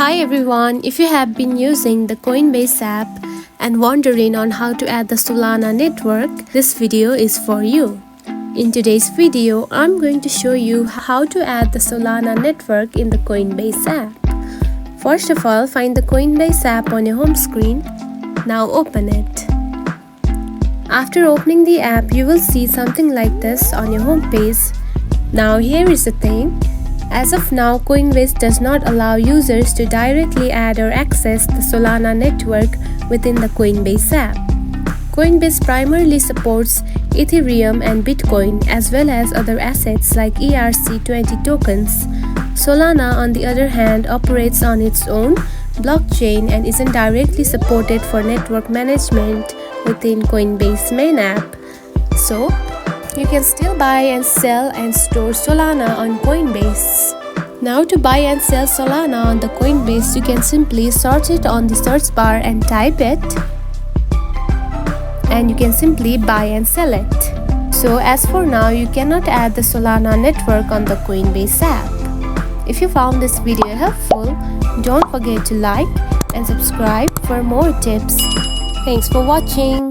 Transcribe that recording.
Hi everyone, if you have been using the Coinbase app and wondering on how to add the Solana network, this video is for you. In today's video, I'm going to show you how to add the Solana network in the Coinbase app. First of all, find the Coinbase app on your home screen. Now open it. After opening the app, you will see something like this on your home page. Now here is the thing. As of now, Coinbase does not allow users to directly add or access the Solana network within the Coinbase app. Coinbase primarily supports Ethereum and Bitcoin as well as other assets like ERC20 tokens. Solana, on the other hand, operates on its own blockchain and isn't directly supported for network management within Coinbase main app. So, you can still buy and sell and store Solana on Coinbase. Now to buy and sell Solana on the Coinbase, you can simply search it on the search bar and type it. And you can simply buy and sell it. So as for now, you cannot add the Solana network on the Coinbase app. If you found this video helpful, don't forget to like and subscribe for more tips. Thanks for watching.